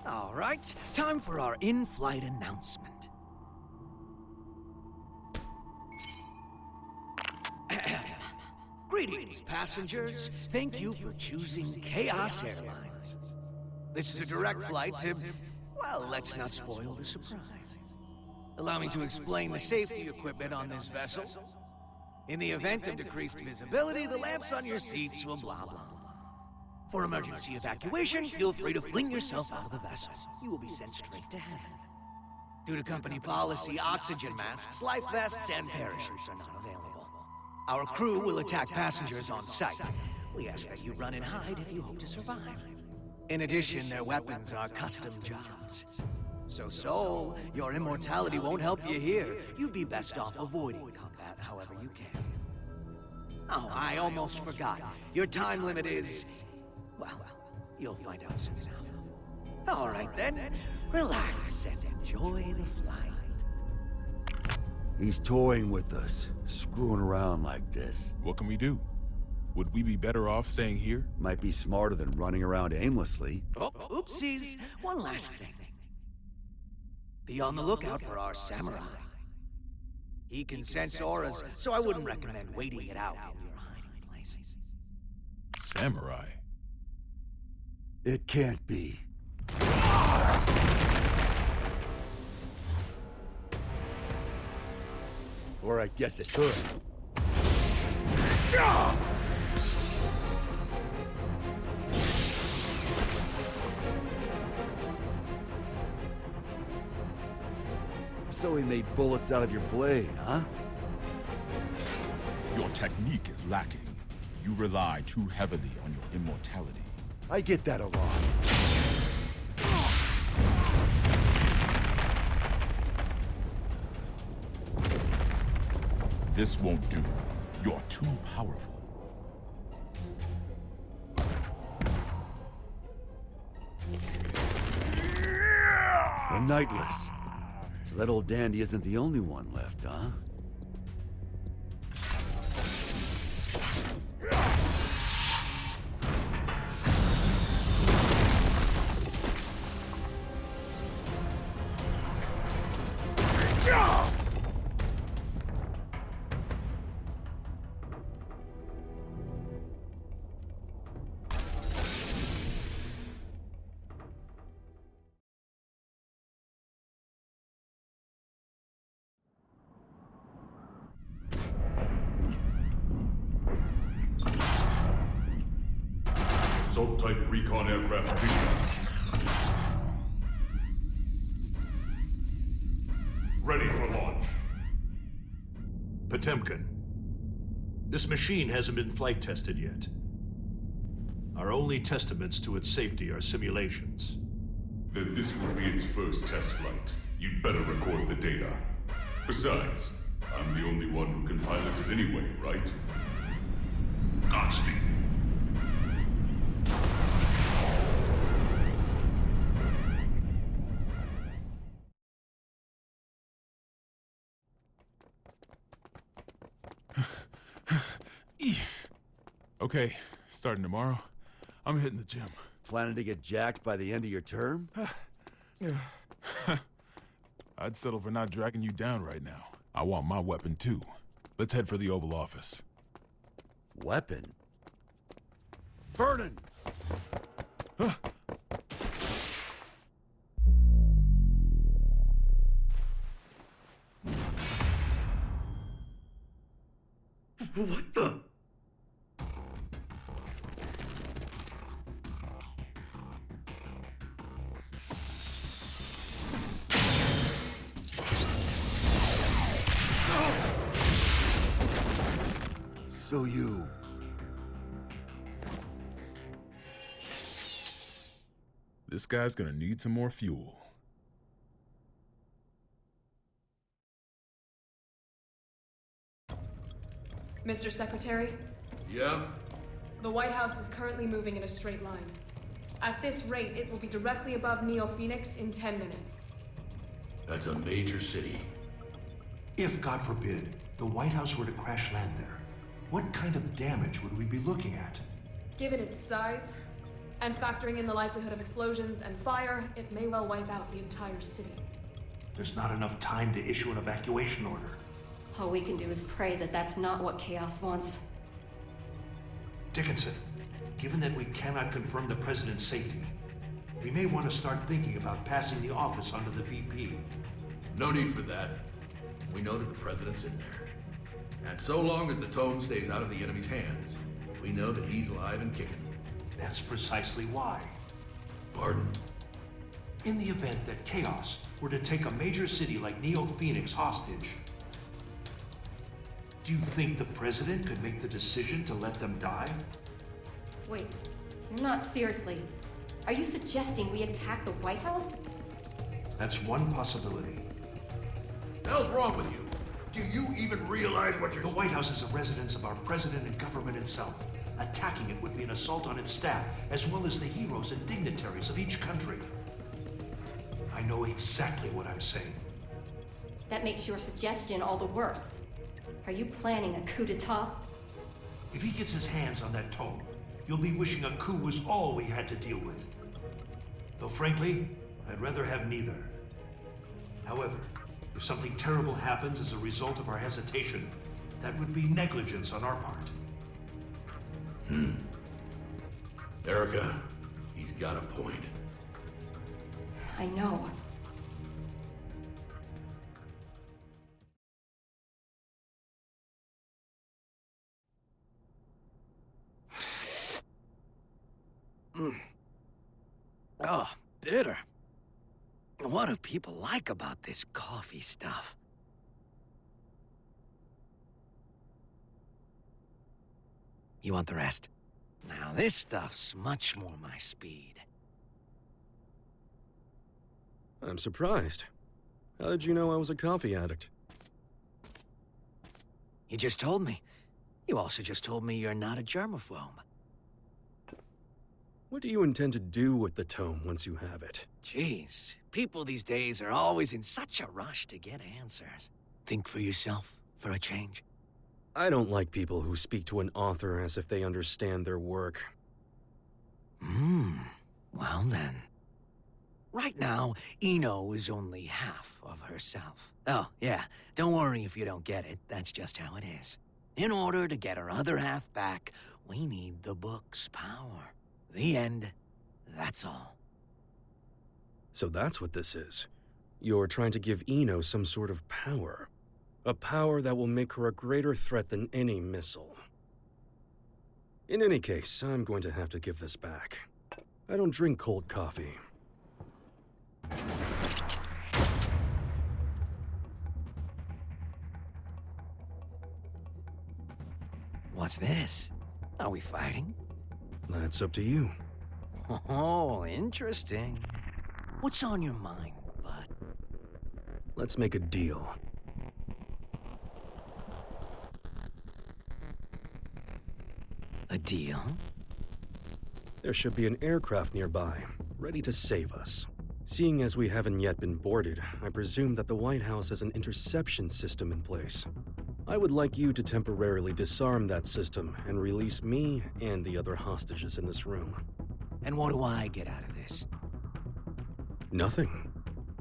All right, time for our in-flight announcement. Greetings, passengers. Thank you for choosing Chaos Airlines. This is a direct flight to, well, let's not spoil the surprise. Allow me to explain the safety equipment on this vessel. In the event of decreased visibility, the lamps on your seats will blah, blah, blah. For emergency evacuation, feel free to fling yourself out of the vessel. You will be sent straight to heaven. Due to company policy, oxygen masks, life vests, and parachutes are not available. Our crew will attack passengers on sight. We ask that you run and hide if you hope to survive. In addition, their weapons are custom jobs. So, your immortality won't help you here. You'd be best off avoiding combat however you can. Oh, I almost forgot. Your time limit is... well, you'll find out soon enough. All right then, relax and enjoy the flight. He's toying with us, screwing around like this. What can we do? Would we be better off staying here? Might be smarter than running around aimlessly. Oh, oopsies. One last thing. Be on the lookout for our samurai. He can sense auras, so I wouldn't recommend waiting it out in your hiding places. Samurai? It can't be. Or I guess it could. So he made bullets out of your blade, huh? Your technique is lacking. You rely too heavily on your immortality. I get that a lot. This won't do. You're too powerful. A Nightless. So that old dandy isn't the only one left, huh? Assault-type recon aircraft beacon. Ready for launch. Potemkin. This machine hasn't been flight tested yet. Our only testaments to its safety are simulations. Then this will be its first test flight. You'd better record the data. Besides, I'm the only one who can pilot it anyway, right? Godspeed. Okay, starting tomorrow, I'm hitting the gym. Planning to get jacked by the end of your term? I'd settle for not dragging you down right now. I want my weapon too. Let's head for the Oval Office. Weapon? Vernon! What the? So you... This guy's gonna need some more fuel. Mr. Secretary? Yeah? The White House is currently moving in a straight line. At this rate, it will be directly above Neo Phoenix in 10 minutes. That's a major city. If, God forbid, the White House were to crash land there, what kind of damage would we be looking at? Given its size, And factoring in the likelihood of explosions and fire, it may well wipe out the entire city. There's not enough time to issue an evacuation order. All we can do is pray that that's not what Chaos wants. Dickinson, given that we cannot confirm the President's safety, we may want to start thinking about passing the office onto the VP. No need for that. We know that the President's in there. And so long as the tome stays out of the enemy's hands, we know that he's alive and kicking. That's precisely why. Pardon? In the event that Chaos were to take a major city like Neo Phoenix hostage, do you think the President could make the decision to let them die? Wait, you're not seriously. Are you suggesting we attack the White House? That's one possibility. The hell's wrong with you? Do you even realize what you're The White House is a residence of our President and government itself. Attacking it would be an assault on its staff, as well as the heroes and dignitaries of each country. I know exactly what I'm saying. That makes your suggestion all the worse. Are you planning a coup d'etat? If he gets his hands on that tome, you'll be wishing a coup was all we had to deal with. Though frankly, I'd rather have neither. However, if something terrible happens as a result of our hesitation, that would be negligence on our part. Erica, he's got a point. I know. Oh, bitter. What do people like about this coffee stuff? You want the rest? Now, this stuff's much more my speed. I'm surprised. How did you know I was a coffee addict? You just told me. You also just told me you're not a germaphobe. What do you intend to do with the tome once you have it? Jeez, people these days are always in such a rush to get answers. Think for yourself, for a change. I don't like people who speak to an author as if they understand their work. Well then. Right now, Eno is only half of herself. Oh, yeah, don't worry if you don't get it. That's just how it is. In order to get her other half back, we need the book's power. The end. That's all. So that's what this is. You're trying to give Eno some sort of power. A power that will make her a greater threat than any missile. In any case, I'm going to have to give this back. I don't drink cold coffee. What's this? Are we fighting? That's up to you. Oh, interesting. What's on your mind, bud? Let's make a deal. A deal? There should be an aircraft nearby, ready to save us. Seeing as we haven't yet been boarded, I presume that the White House has an interception system in place. I would like you to temporarily disarm that system and release me and the other hostages in this room. And what do I get out of this? Nothing.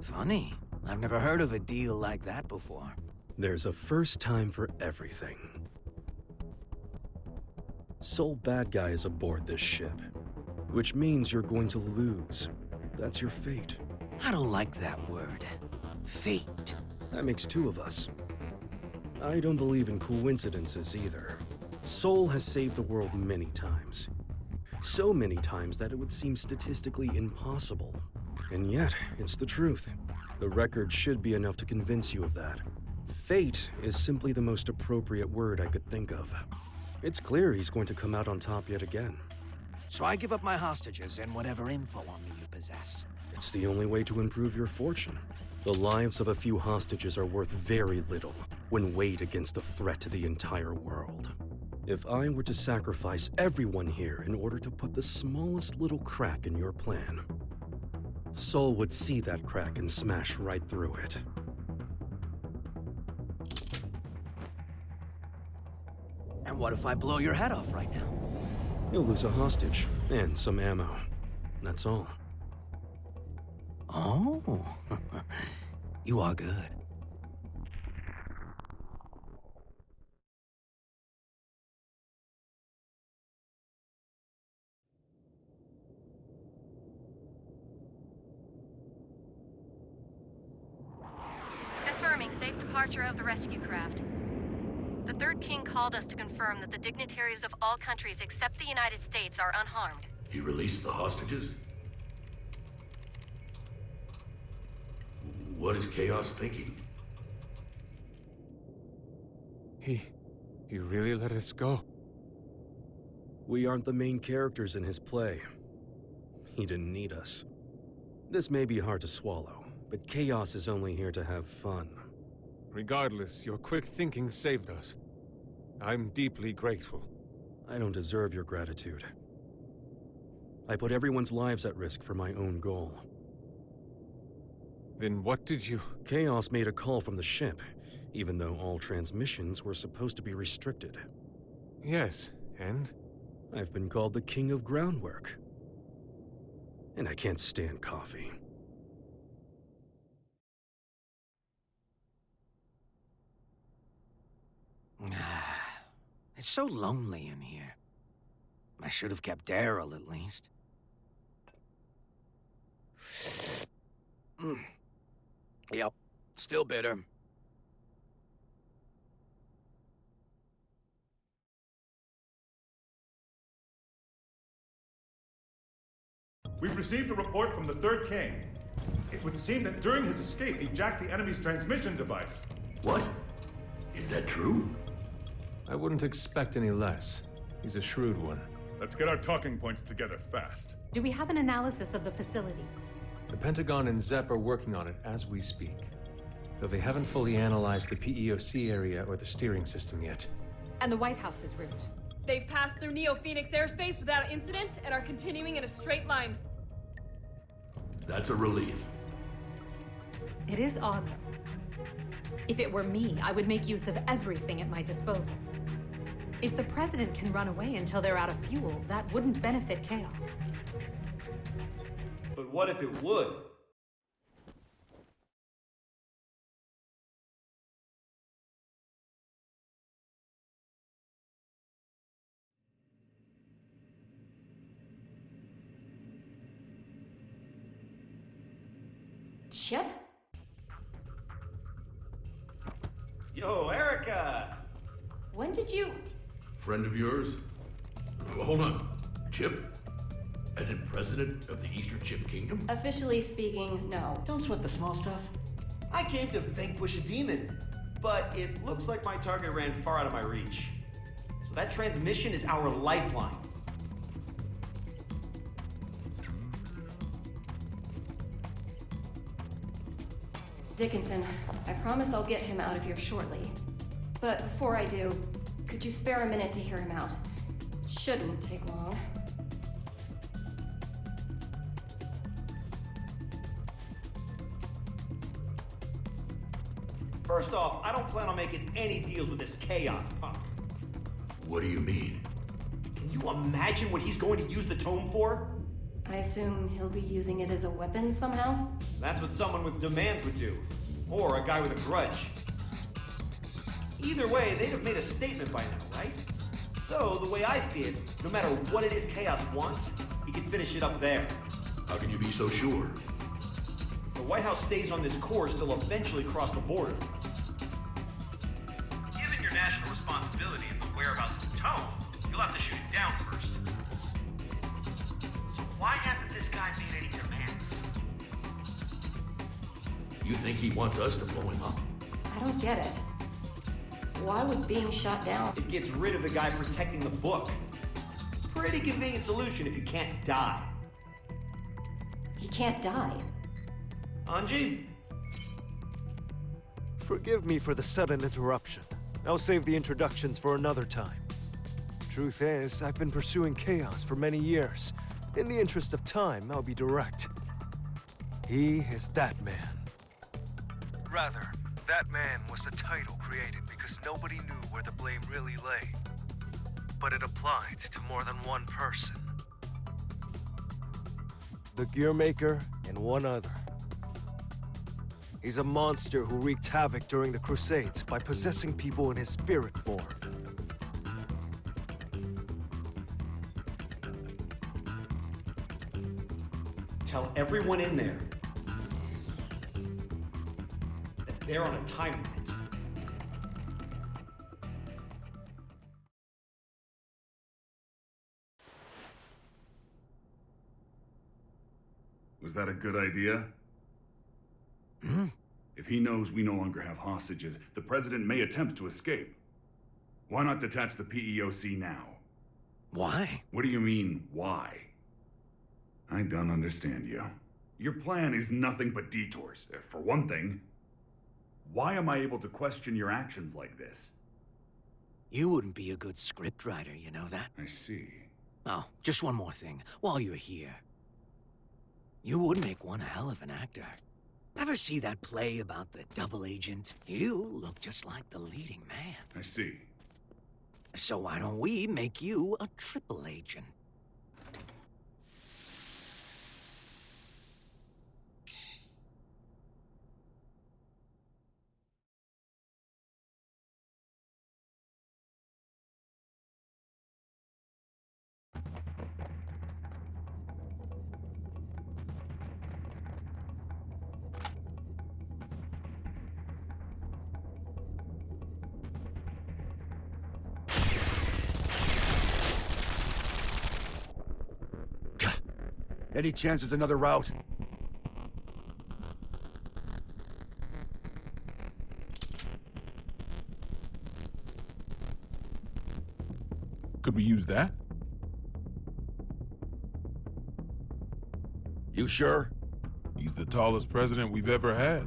Funny. I've never heard of a deal like that before. There's a first time for everything. Sole bad guy is aboard this ship, which means you're going to lose. That's your fate. I don't like that word. Fate. That makes two of us. I don't believe in coincidences either. Sol has saved the world many times. So many times that it would seem statistically impossible. And yet, it's the truth. The record should be enough to convince you of that. Fate is simply the most appropriate word I could think of. It's clear he's going to come out on top yet again. So I give up my hostages and whatever info on me you possess. It's the only way to improve your fortune. The lives of a few hostages are worth very little when weighed against the threat to the entire world. If I were to sacrifice everyone here in order to put the smallest little crack in your plan, Sol would see that crack and smash right through it. And what if I blow your head off right now? You'll lose a hostage and some ammo. That's all. Oh, you are good. Confirming safe departure of the rescue craft. The Third King called us to confirm that the dignitaries of all countries except the United States are unharmed. He released the hostages? What is Chaos thinking? He really let us go. We aren't the main characters in his play. He didn't need us. This may be hard to swallow, but Chaos is only here to have fun. Regardless, your quick thinking saved us. I'm deeply grateful. I don't deserve your gratitude. I put everyone's lives at risk for my own goal. Then what did you... Chaos made a call from the ship, even though all transmissions were supposed to be restricted. Yes, and? I've been called the King of Groundwork. And I can't stand coffee. It's so lonely in here. I should have kept Daryl, at least. Yep, still bitter. We've received a report from the Third King. It would seem that during his escape, he jacked the enemy's transmission device. What? Is that true? I wouldn't expect any less. He's a shrewd one. Let's get our talking points together fast. Do we have an analysis of the facilities? The Pentagon and ZEP are working on it as we speak. Though they haven't fully analyzed the PEOC area or the steering system yet. And the White House's route? They've passed through Neo-Phoenix airspace without incident and are continuing in a straight line. That's a relief. It is odd, though. If it were me, I would make use of everything at my disposal. If the President can run away until they're out of fuel, that wouldn't benefit Chaos. But what if it would? Chip? Yo, Erica! When did you... Friend of yours? Hold on. Chip? As in president of the Eastern Chip Kingdom? Officially speaking, no. Don't sweat the small stuff. I came to vanquish a demon, but it looks like my target ran far out of my reach. So that transmission is our lifeline. Dickinson, I promise I'll get him out of here shortly. But before I do, could you spare a minute to hear him out? Shouldn't take long. First off, I don't plan on making any deals with this Chaos punk. What do you mean? Can you imagine what he's going to use the tome for? I assume he'll be using it as a weapon somehow? That's what someone with demands would do. Or a guy with a grudge. Either way, they'd have made a statement by now, right? So, the way I see it, no matter what it is Chaos wants, he can finish it up there. How can you be so sure? If the White House stays on this course, they'll eventually cross the border. Given your national responsibility and the whereabouts of the tome, you'll have to shoot it down first. So why hasn't this guy made any demands? You think he wants us to blow him up? I don't get it. Why would being shot down... It gets rid of the guy protecting the book. Pretty convenient solution if you can't die. He can't die. Anji? Forgive me for the sudden interruption. I'll save the introductions for another time. Truth is, I've been pursuing Chaos for many years. In the interest of time, I'll be direct. He is that man. Rather, that man was a title created because nobody knew where the blame really lay. But it applied to more than one person. the Gearmaker, and one other. He's a monster who wreaked havoc during the Crusades by possessing people in his spirit form. Tell everyone in there that they're on a time limit. Was that a good idea? If he knows we no longer have hostages, the President may attempt to escape. Why not detach the PEOC now? Why? What do you mean, why? I don't understand you. Your plan is nothing but detours. For one thing, why am I able to question your actions like this? You wouldn't be a good scriptwriter, you know that? I see. Oh, just one more thing, while you're here. You would make one hell of an actor. Ever see that play about the double agent? You look just like the leading man. I see. So why don't we make you a triple agent? Any chance there's another route? Could we use that? You sure? He's the tallest president we've ever had.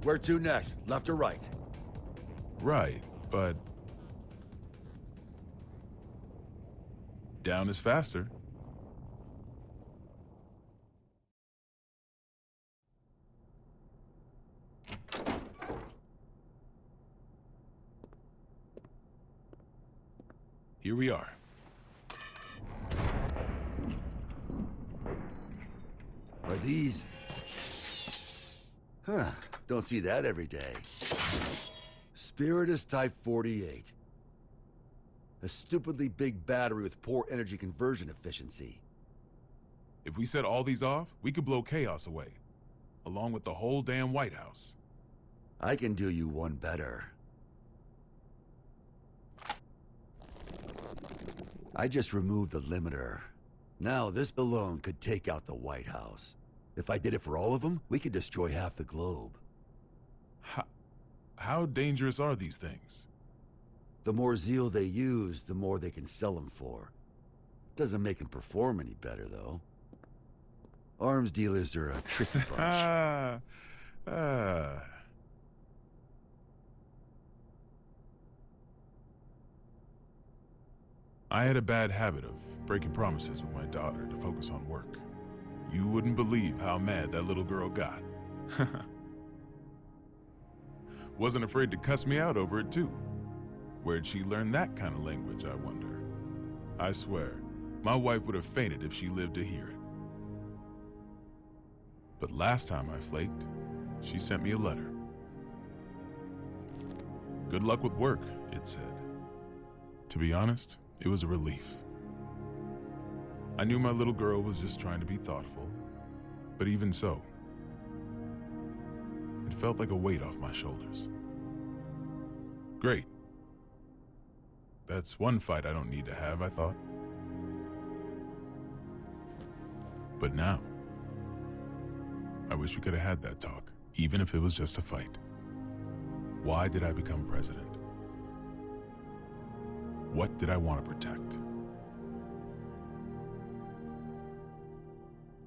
Where to next? Left or right? Right, but... down is faster. Here we are. Are these... Huh. Don't see that every day. Spiritus Type 48. A stupidly big battery with poor energy conversion efficiency. If we set all these off, we could blow chaos away. Along with the whole damn White House. I can do you one better. I just removed the limiter. Now this alone could take out the White House. If I did it for all of them, we could destroy half the globe. How dangerous are these things? The more zeal they use, the more they can sell them for. Doesn't make them perform any better, though. Arms dealers are a tricky bunch. I had a bad habit of breaking promises with my daughter to focus on work. You wouldn't believe how mad that little girl got. Wasn't afraid to cuss me out over it, too. Where'd she learn that kind of language, I wonder? I swear, My wife would have fainted if she lived to hear it. But last time I flaked, she sent me a letter. Good luck with work, it said. To be honest, it was a relief. I knew my little girl was just trying to be thoughtful, but even so, it felt like a weight off my shoulders. Great. That's one fight I don't need to have, I thought. But now, I wish we could have had that talk, even if it was just a fight. Why did I become president? What did I want to protect?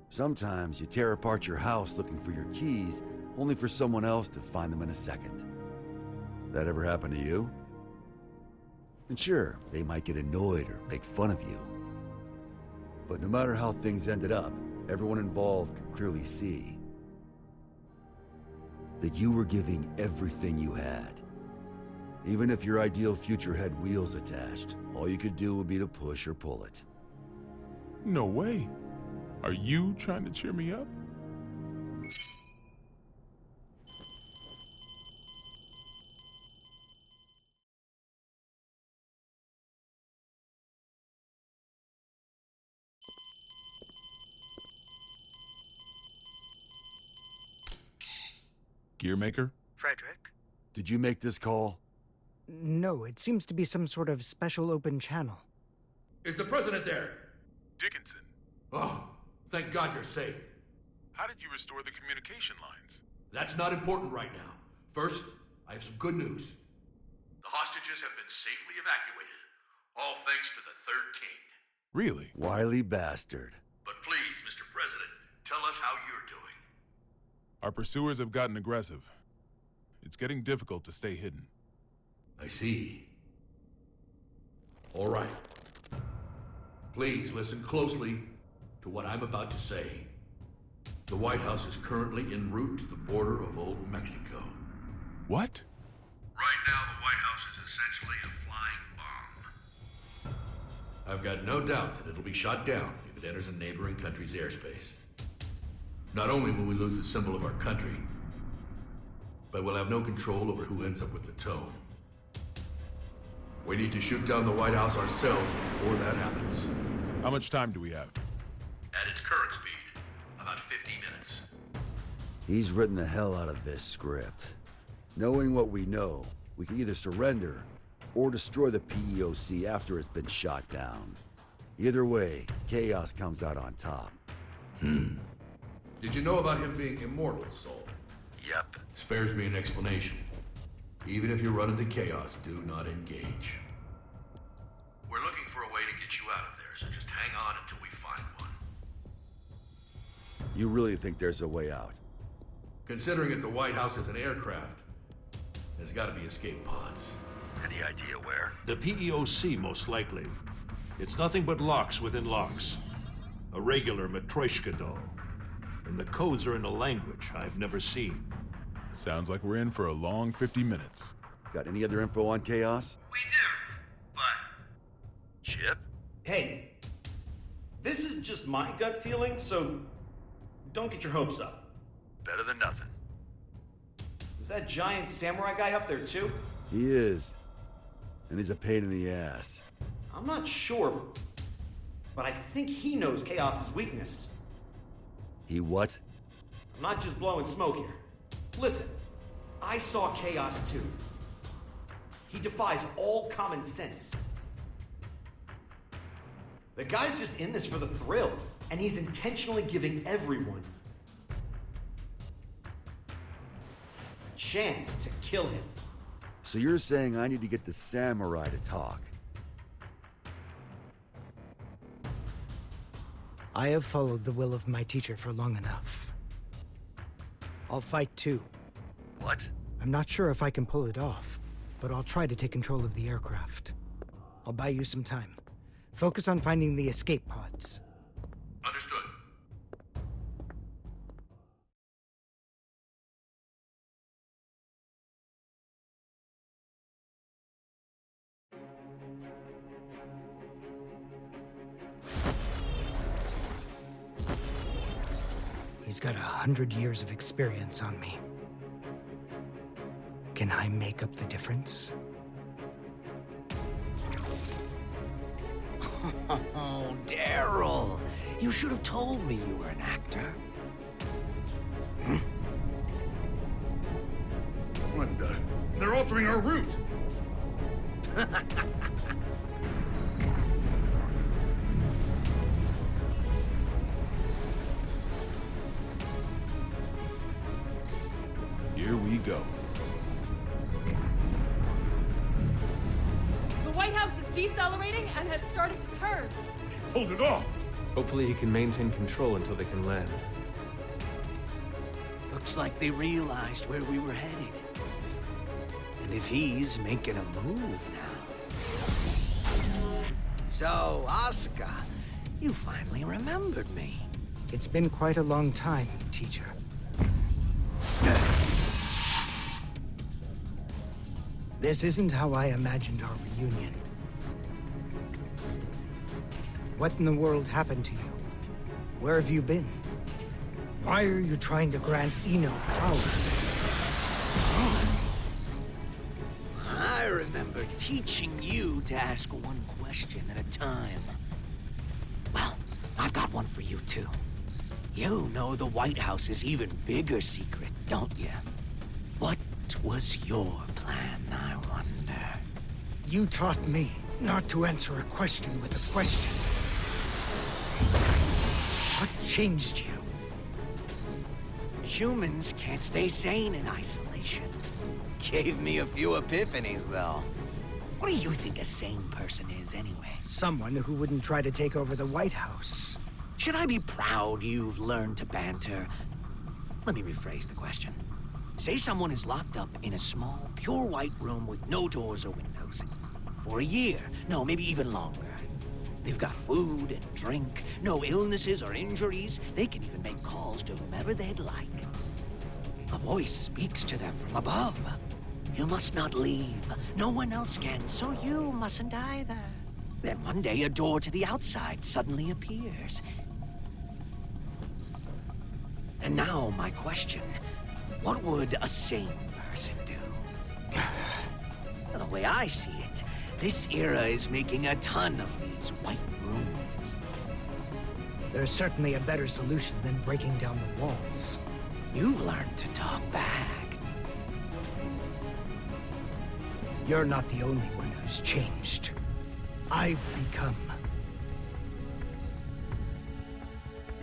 Sometimes you tear apart your house looking for your keys, only for someone else to find them in a second. That ever happen to you? And sure, they might get annoyed or make fun of you. But no matter how things ended up, everyone involved could clearly see that you were giving everything you had. Even if your ideal future had wheels attached, all you could do would be to push or pull it. No way. Are you trying to cheer me up? Gearmaker? Frederick? Did you make this call? No, it seems to be some sort of special open channel. Is the president there? Dickinson. Oh, thank God you're safe. How did you restore the communication lines? That's not important right now. First, I have some good news. The hostages have been safely evacuated, all thanks to the Third King. Really? Wily bastard. But please, Mr. President, tell us how you're doing. Our pursuers have gotten aggressive. It's getting difficult to stay hidden. I see. All right. Please listen closely to what I'm about to say. The White House is currently en route to the border of Old Mexico. What? Right now, the White House is essentially a flying bomb. I've got no doubt that it'll be shot down if it enters a neighboring country's airspace. Not only will we lose the symbol of our country, but we'll have no control over who ends up with the tone. We need to shoot down the White House ourselves before that happens. How much time do we have? At its current speed, about 50 minutes. He's written the hell out of this script. Knowing what we know, we can either surrender or destroy the PEOC after it's been shot down. Either way, Chaos comes out on top. Did you know about him being immortal, Soul? Yep. Spares me an explanation. Even if you run into Chaos, do not engage. We're looking for a way to get you out of there, so just hang on until we find one. You really think there's a way out? Considering that the White House is an aircraft, there's gotta be escape pods. Any idea where? The PEOC, most likely. It's nothing but locks within locks. A regular Matryoshka doll. And the codes are in a language I've never seen. Sounds like we're in for a long 50 minutes. Got any other info on Chaos? We do, but... Chip? Hey, this is just my gut feeling, so don't get your hopes up. Better than nothing. Is that giant samurai guy up there too? He is. And he's a pain in the ass. I'm not sure, but I think he knows Chaos's weakness. He what? I'm not just blowing smoke here. Listen, I saw Chaos too. He defies all common sense. The guy's just in this for the thrill, and he's intentionally giving everyone a chance to kill him. So you're saying I need to get the samurai to talk? I have followed the will of my teacher for long enough. I'll fight too. What? I'm not sure if I can pull it off, but I'll try to take control of the aircraft. I'll buy you some time. Focus on finding the escape pods. Understood. He's got 100 years of experience on me. Can I make up the difference? Oh, Daryl! You should have told me you were an actor. What the? They're altering our route! Here we go. The White House is decelerating and has started to turn. Pulled it off! Hopefully he can maintain control until they can land. Looks like they realized where we were headed. And if he's making a move now... So, Asuka, you finally remembered me. It's been quite a long time, teacher. This isn't how I imagined our reunion. What in the world happened to you? Where have you been? Why are you trying to grant Eno power? I remember teaching you to ask one question at a time. Well, I've got one for you too. You know the White House's even bigger secret, don't you? What was your plan, I wonder? You taught me not to answer a question with a question. What changed you? Humans can't stay sane in isolation. Gave me a few epiphanies, though. What do you think a sane person is, anyway? Someone who wouldn't try to take over the White House. Should I be proud you've learned to banter? Let me rephrase the question. Say someone is locked up in a small, pure white room with no doors or windows. For a year, no, maybe even longer. They've got food and drink, no illnesses or injuries. They can even make calls to whomever they'd like. A voice speaks to them from above. You must not leave. No one else can, so you mustn't either. Then one day a door to the outside suddenly appears. And now my question, what would a sane person do? The way I see it, this era is making a ton of these white rooms. There's certainly a better solution than breaking down the walls. You've learned to talk back. You're not the only one who's changed. I've become...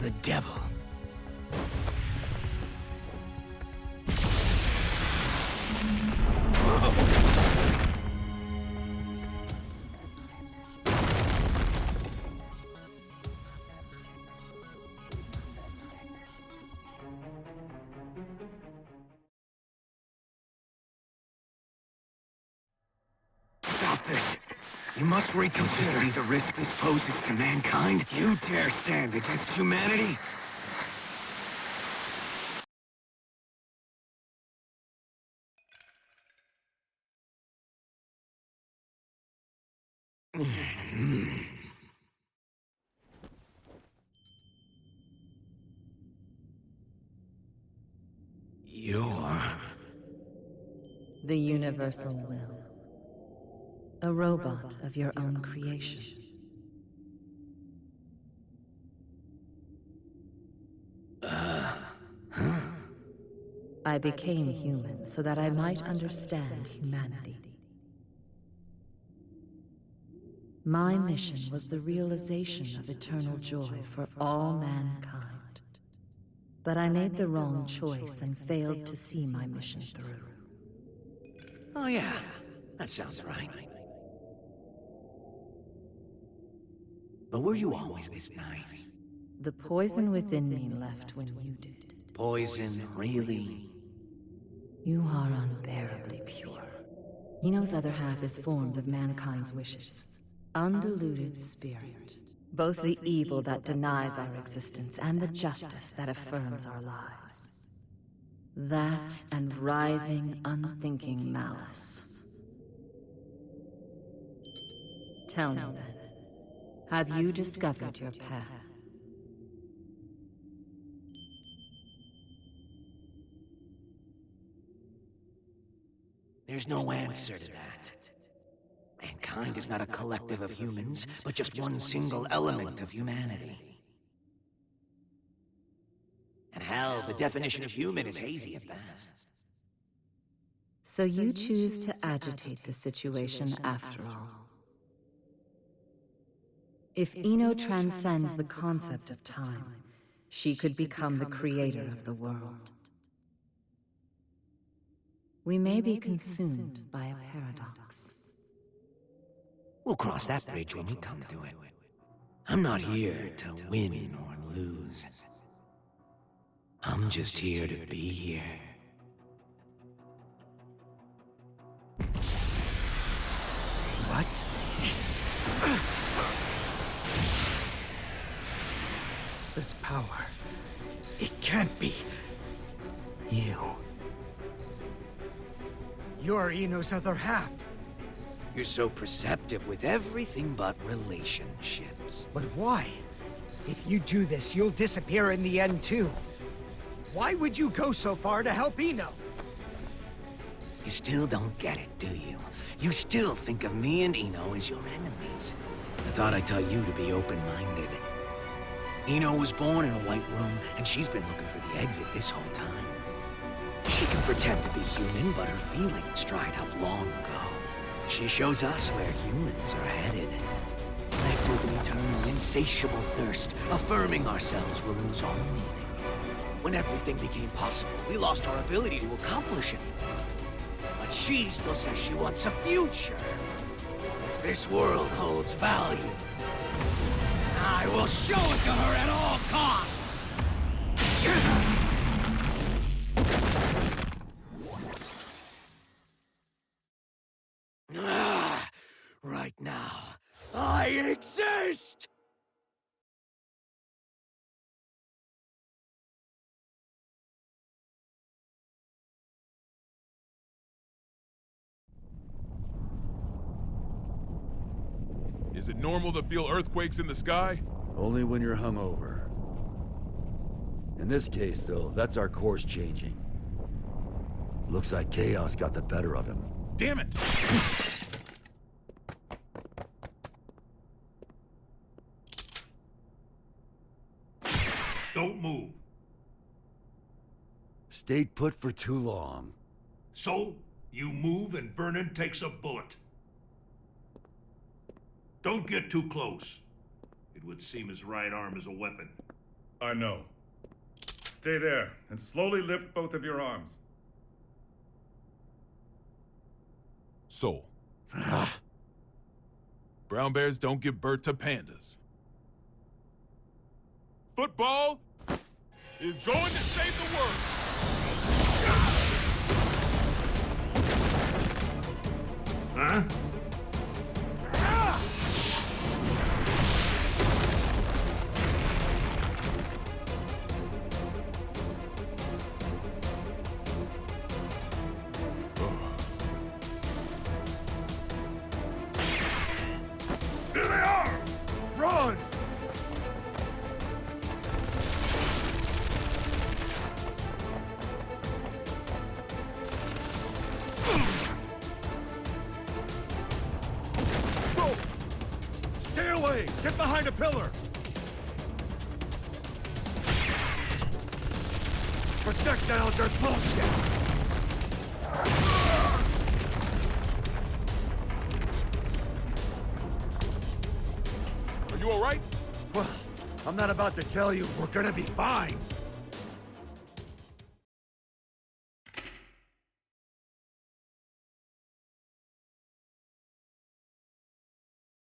the devil. Stop this. You must reconsider the risk this poses to mankind. You dare stand against humanity? You're... the Universal Will. A robot of your own creation. I became human so that I might understand humanity. My mission was the realization of eternal joy for all mankind. But I made the wrong choice and failed to see my mission through. Oh yeah, that sounds right. But were you always this nice? The poison within me left when you did. Poison, really? You are unbearably pure. Eno's other half is formed of mankind's wishes. Undiluted spirit. Both the evil that denies our existence and the justice that affirms our lives. That and writhing, unthinking malice. Tell me then, have you discovered your path? There's no answer to that. Mankind is not a collective of humans, but just one single element of humanity. And hell, the definition of human is hazy at best. So you choose to agitate the situation after all. If Ino transcends the concept of time, she could become the creator of the world. We may be consumed by a paradox. We'll cross that bridge when we come to it. I'm not here to win or lose. I'm just here to be here. What? This power, it can't be you. You're Ino's other half. You're so perceptive with everything but relationships. But why? If you do this, you'll disappear in the end too. Why would you go so far to help Ino? You still don't get it, do you? You still think of me and Ino as your enemies. I thought I taught you to be open-minded. Ino was born in a white room, and she's been looking for the exit this whole time. She can pretend to be human, but her feelings dried up long ago. She shows us where humans are headed. Plagued with an eternal, insatiable thirst, affirming ourselves will lose all meaning. When everything became possible, we lost our ability to accomplish anything. But she still says she wants a future. If this world holds value, I will show it to her at all costs! Right now, I exist! Is it normal to feel earthquakes in the sky? Only when you're hungover. In this case, though, that's our course changing. Looks like chaos got the better of him. Damn it! Don't move. Stayed put for too long. So, you move and Vernon takes a bullet. Don't get too close. It would seem his right arm is a weapon. I know. Stay there and slowly lift both of your arms. Soul. Brown bears don't give birth to pandas. Football is going to save the world! Huh? Here they are! Run! So, stay away! Get behind a pillar! Projectiles are bullshit! Are you all right? Well, I'm not about to tell you we're gonna be fine.